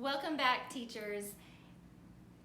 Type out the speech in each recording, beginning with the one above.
Welcome back, teachers.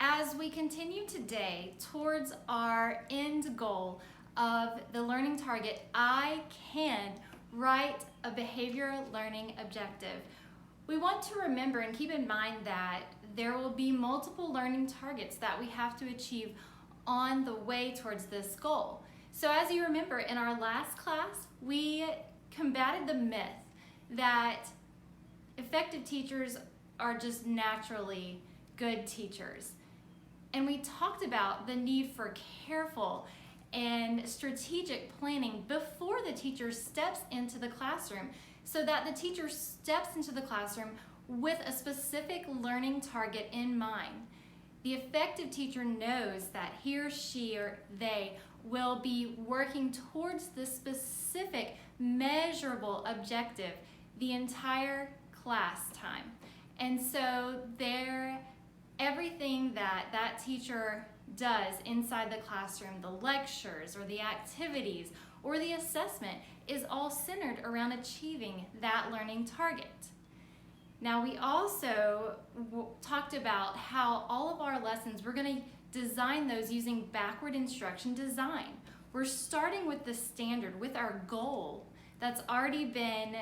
As we continue today towards our end goal of the learning target, I can write a behavioral learning objective. We want to remember and keep in mind that there will be multiple learning targets that we have to achieve on the way towards this goal. So as you remember, in our last class, we combated the myth that effective teachers are just naturally good teachers. And we talked about the need for careful and strategic planning before the teacher steps into the classroom, so that the teacher steps into the classroom with a specific learning target in mind. The effective teacher knows that he or she or they will be working towards the specific measurable objective the entire class time. And so everything that teacher does inside the classroom, the lectures or the activities or the assessment, is all centered around achieving that learning target. Now, we also talked about how all of our lessons, we're going to design those using backward instruction design. We're starting with the standard, with our goal that's already been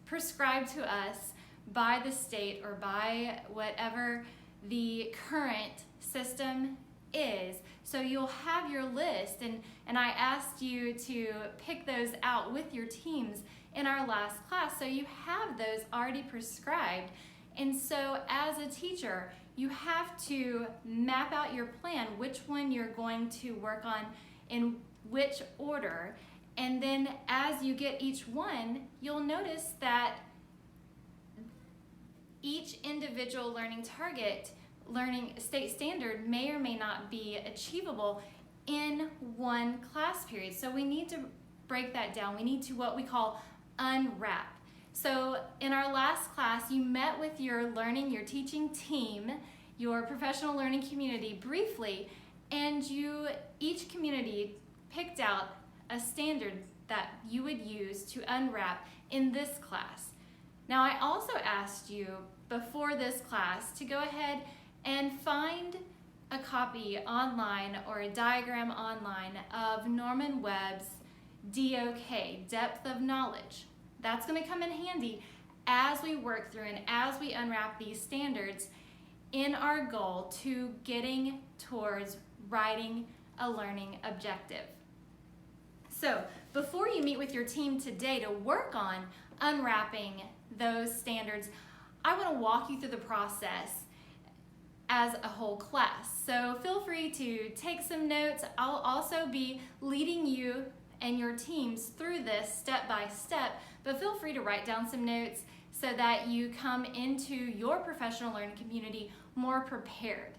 prescribed to us by the state or by whatever the current system is. So you'll have your list, and I asked you to pick those out with your teams in our last class, so you have those already prescribed. And so as a teacher, you have to map out your plan, which one you're going to work on in which order. And then as you get each one, you'll notice that each individual learning target, learning state standard, may or may not be achievable in one class period. So we need to break that down. We need to what we call unwrap. So in our last class, you met with your teaching team, your professional learning community briefly, and each community picked out a standard that you would use to unwrap in this class. Now, I also asked you before this class to go ahead and find a copy online or a diagram online of Norman Webb's DOK, Depth of Knowledge. That's going to come in handy as we work through and as we unwrap these standards in our goal to getting towards writing a learning objective. So before you meet with your team today to work on unwrapping those standards, I want to walk you through the process as a whole class. So feel free to take some notes. I'll also be leading you and your teams through this step by step, but feel free to write down some notes so that you come into your professional learning community more prepared.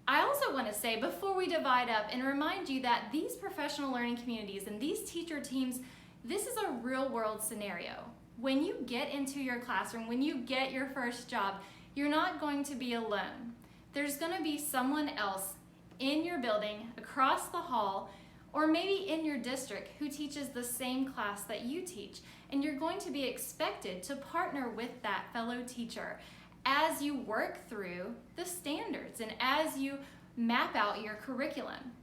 I also want to say, before we divide up, and remind you that these professional learning communities and these teacher teams, this is a real world scenario. When you get into your classroom, when you get your first job, you're not going to be alone. There's going to be someone else in your building, across the hall, or maybe in your district who teaches the same class that you teach. And you're going to be expected to partner with that fellow teacher as you work through the standards and as you map out your curriculum.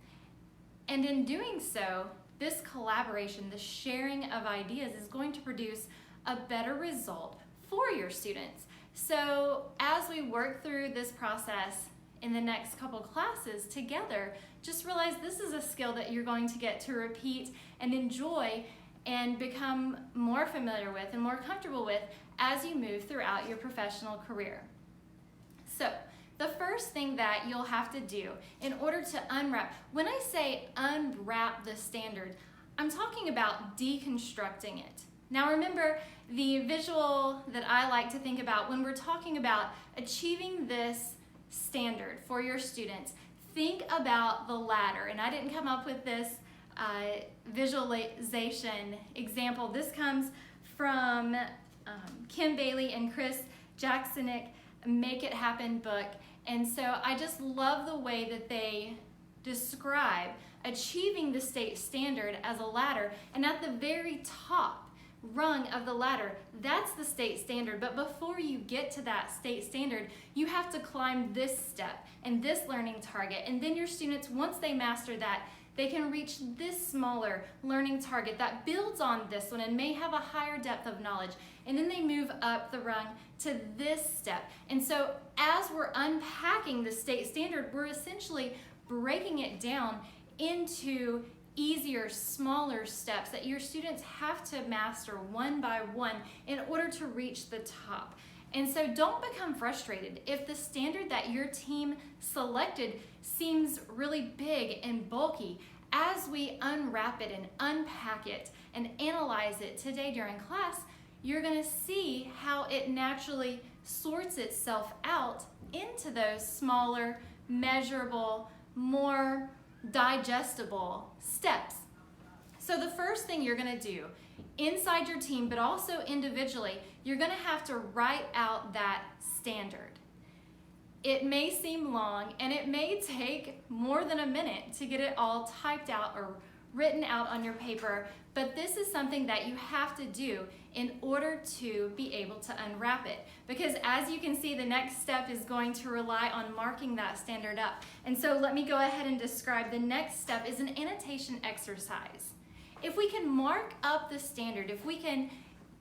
And in doing so, this collaboration, the sharing of ideas, is going to produce a better result for your students. So as we work through this process in the next couple classes together, just realize this is a skill that you're going to get to repeat and enjoy and become more familiar with and more comfortable with as you move throughout your professional career. So the first thing that you'll have to do in order to unwrap, when I say unwrap the standard, I'm talking about deconstructing it. Now remember, the visual that I like to think about when we're talking about achieving this standard for your students, think about the ladder. And I didn't come up with this visualization example. This comes from Kim Bailey and Chris Jacksonick, Make It Happen book. And so I just love the way that they describe achieving the state standard as a ladder. And at the very top, rung of the ladder, that's the state standard. But before you get to that state standard, you have to climb this step and this learning target. And then your students, once they master that, they can reach this smaller learning target that builds on this one and may have a higher depth of knowledge. And then they move up the rung to this step. And so as we're unpacking the state standard, we're essentially breaking it down into easier, smaller steps that your students have to master one by one in order to reach the top. And so don't become frustrated if the standard that your team selected seems really big and bulky. As we unwrap it and unpack it and analyze it today during class, you're going to see how it naturally sorts itself out into those smaller, measurable, more digestible steps. So the first thing you're going to do inside your team, but also individually, you're going to have to write out that standard. It may seem long and it may take more than a minute to get it all typed out or written out on your paper, but this is something that you have to do in order to be able to unwrap it. Because as you can see, the next step is going to rely on marking that standard up. And so let me go ahead and describe the next step is an annotation exercise. If we can mark up the standard, if we can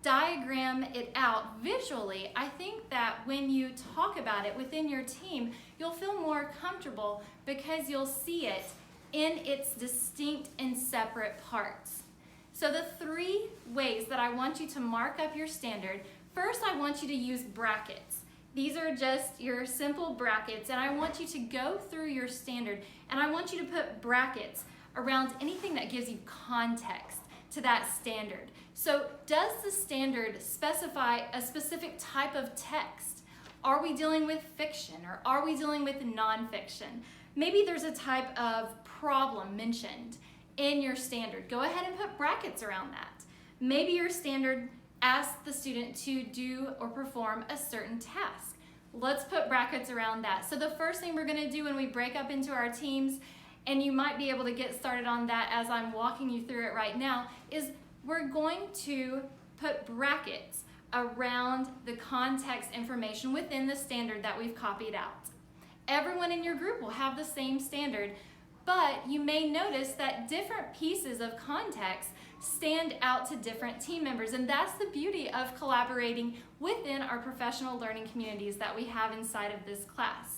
diagram it out visually, I think that when you talk about it within your team, you'll feel more comfortable because you'll see it in its distinct and separate parts. So the 3 ways that I want you to mark up your standard, first I want you to use brackets. These are just your simple brackets, and I want you to go through your standard and I want you to put brackets around anything that gives you context to that standard. So does the standard specify a specific type of text? Are we dealing with fiction or are we dealing with nonfiction? Maybe there's a type of problem mentioned in your standard. Go ahead and put brackets around that. Maybe your standard asks the student to do or perform a certain task. Let's put brackets around that. So the first thing we're going to do when we break up into our teams, and you might be able to get started on that as I'm walking you through it right now, is we're going to put brackets around the context information within the standard that we've copied out. Everyone in your group will have the same standard, but you may notice that different pieces of context stand out to different team members, and that's the beauty of collaborating within our professional learning communities that we have inside of this class.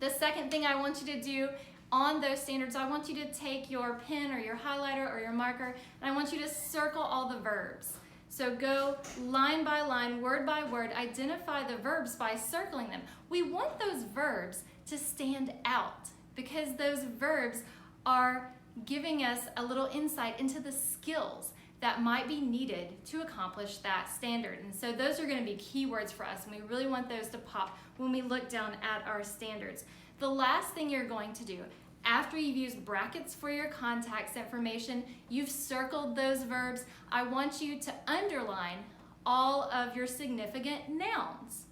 The second thing I want you to do on those standards, I want you to take your pen or your highlighter or your marker, and I want you to circle all the verbs. So go line by line, word by word, identify the verbs by circling them. We want those verbs to stand out because those verbs are giving us a little insight into the skills that might be needed to accomplish that standard. And so those are going to be keywords for us, and we really want those to pop when we look down at our standards. The last thing you're going to do, after you've used brackets for your context information, you've circled those verbs, I want you to underline all of your significant nouns.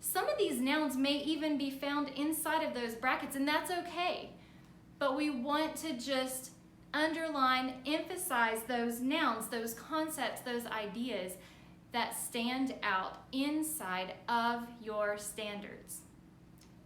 Some of these nouns may even be found inside of those brackets, and that's okay. But we want to just underline, emphasize those nouns, those concepts, those ideas that stand out inside of your standards.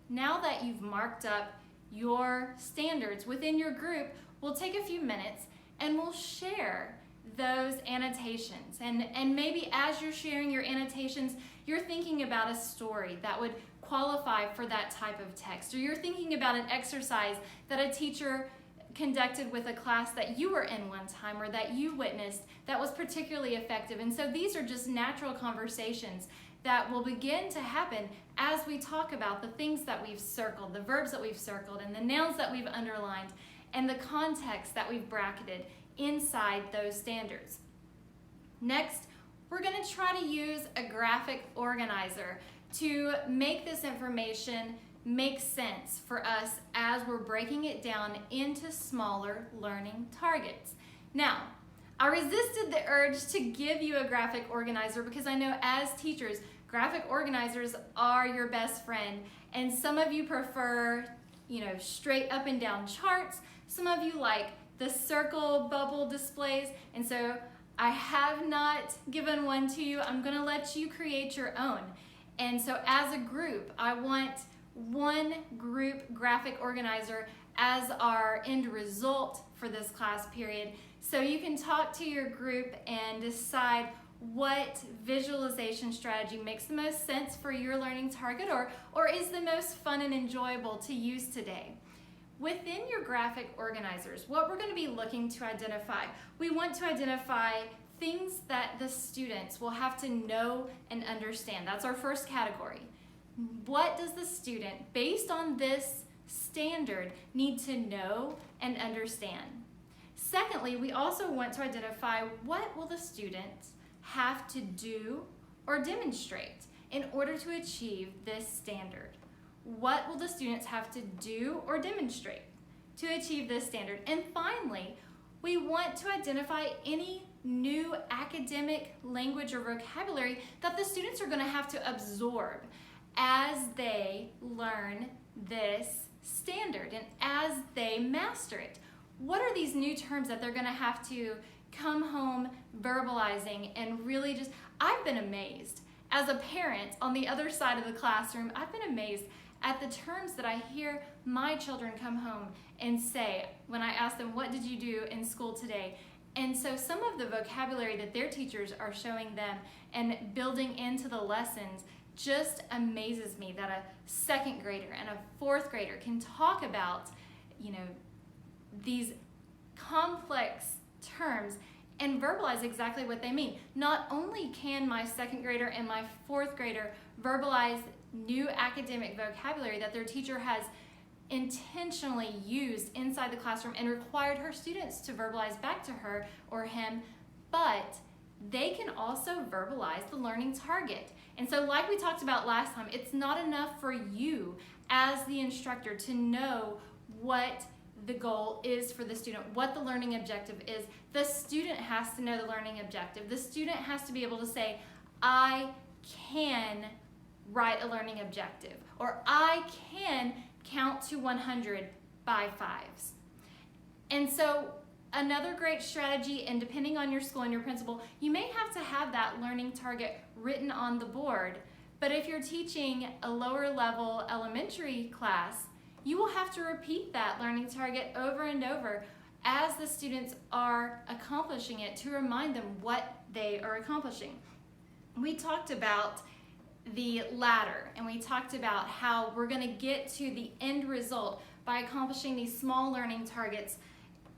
Now that you've marked up your standards within your group, we'll take a few minutes and we'll share those annotations. And maybe as you're sharing your annotations, you're thinking about a story that would qualify for that type of text, or you're thinking about an exercise that a teacher conducted with a class that you were in one time or that you witnessed that was particularly effective. And so these are just natural conversations that will begin to happen as we talk about the things that we've circled, the verbs that we've circled, and the nouns that we've underlined, and the context that we've bracketed inside those standards. Next, we're going to try to use a graphic organizer to make this information make sense for us as we're breaking it down into smaller learning targets. Now, I resisted the urge to give you a graphic organizer because I know as teachers, graphic organizers are your best friend, and some of you prefer, straight up and down charts. Some of you like the circle bubble displays, and so I have not given one to you. I'm going to let you create your own. And so as a group, I want one group graphic organizer as our end result for this class period. So you can talk to your group and decide what visualization strategy makes the most sense for your learning target or is the most fun and enjoyable to use today. Within your graphic organizers, what we're going to be looking to identify, we want to identify things that the students will have to know and understand. That's our first category. What does the student, based on this standard, need to know and understand? Secondly, we also want to identify what will the students have to do or demonstrate in order to achieve this standard. What will the students have to do or demonstrate to achieve this standard? And finally, we want to identify any new academic language or vocabulary that the students are going to have to absorb as they learn this standard and as they master it. What are these new terms that they're going to have to come home verbalizing and really just, I've been amazed. As a parent on the other side of the classroom, I've been amazed at the terms that I hear my children come home and say when I ask them, what did you do in school today? And so some of the vocabulary that their teachers are showing them and building into the lessons just amazes me that a second grader and a fourth grader can talk about, these complex terms and verbalize exactly what they mean. Not only can my second grader and my fourth grader verbalize new academic vocabulary that their teacher has intentionally used inside the classroom and required her students to verbalize back to her or him, but they can also verbalize the learning target. And so like we talked about last time, it's not enough for you as the instructor to know what the goal is for the student, what the learning objective is. The student has to know the learning objective. The student has to be able to say, I can write a learning objective, or I can count to 100 by fives. And so another great strategy, and depending on your school and your principal, you may have to have that learning target written on the board. But if you're teaching a lower level elementary class, you will have to repeat that learning target over and over as the students are accomplishing it to remind them what they are accomplishing. We talked about the ladder, and we talked about how we're going to get to the end result by accomplishing these small learning targets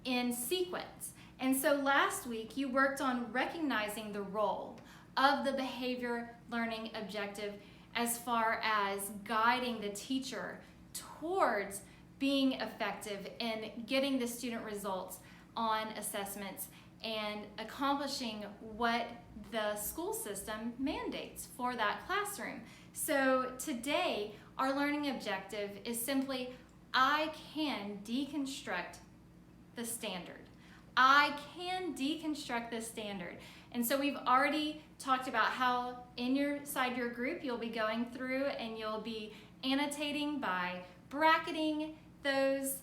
in sequence. And so last week you worked on recognizing the role of the behavior learning objective as far as guiding the teacher towards being effective in getting the student results on assessments and accomplishing what the school system mandates for that classroom. So today, our learning objective is simply, I can deconstruct the standard. I can deconstruct the standard. And so we've already talked about how inside your group, you'll be going through and you'll be annotating by bracketing those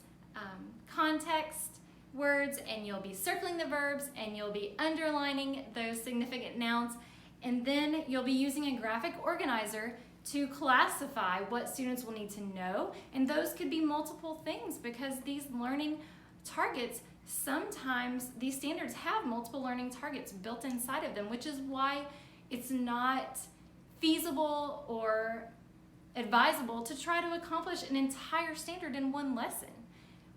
context words, and you'll be circling the verbs, and you'll be underlining those significant nouns, and then you'll be using a graphic organizer to classify what students will need to know. And those could be multiple things, because these learning targets, sometimes these standards have multiple learning targets built inside of them, which is why it's not feasible or advisable to try to accomplish an entire standard in one lesson.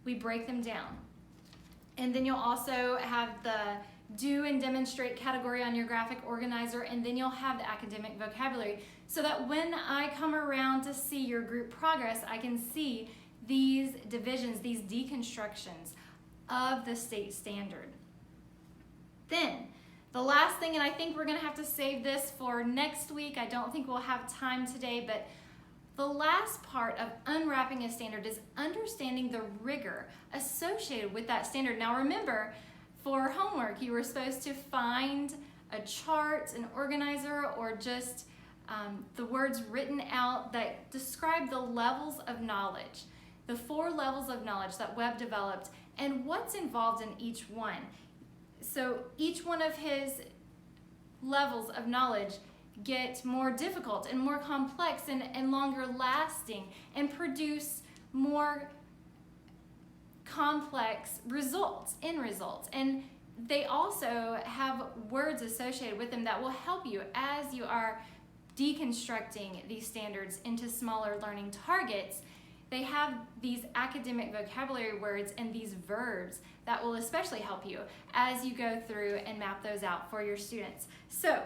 We break them down. And then you'll also have the do and demonstrate category on your graphic organizer, and then you'll have the academic vocabulary, so that when I come around to see your group progress, I can see these divisions, these deconstructions of the state standard. Then, the last thing, and I think we're going to have to save this for next week, I don't think we'll have time today, but the last part of unwrapping a standard is understanding the rigor associated with that standard. Now remember, for homework, you were supposed to find a chart, an organizer, or just the words written out that describe the levels of knowledge, the 4 levels of knowledge that Webb developed, and what's involved in each one. so each one of his levels of knowledge get more difficult and more complex and longer lasting and produce more complex end results. And they also have words associated with them that will help you as you are deconstructing these standards into smaller learning targets. They have these academic vocabulary words and these verbs that will especially help you as you go through and map those out for your students. So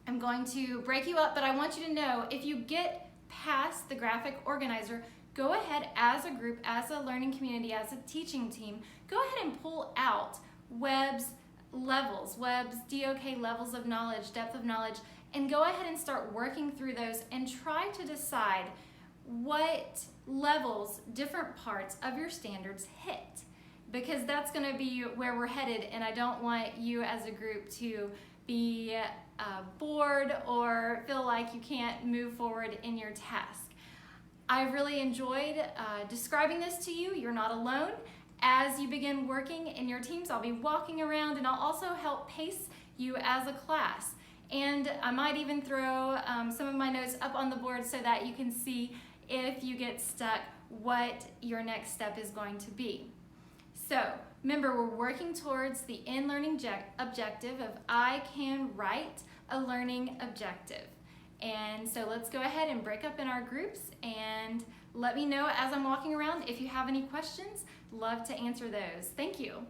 I'm going to break you up, but I want you to know, if you get past the graphic organizer, go ahead as a group, as a learning community, as a teaching team, go ahead and pull out Webb's levels, Webb's DOK levels of knowledge, depth of knowledge, and go ahead and start working through those and try to decide what levels different parts of your standards hit, because that's going to be where we're headed, and I don't want you as a group to be bored or feel like you can't move forward in your task. I really enjoyed describing this to you. You're not alone. As you begin working in your teams, I'll be walking around, and I'll also help pace you as a class. And I might even throw some of my notes up on the board so that you can see, if you get stuck, what your next step is going to be. So remember, we're working towards the end learning objective of I can write a learning objective. And so let's go ahead and break up in our groups, and let me know as I'm walking around if you have any questions. Love to answer those. Thank you.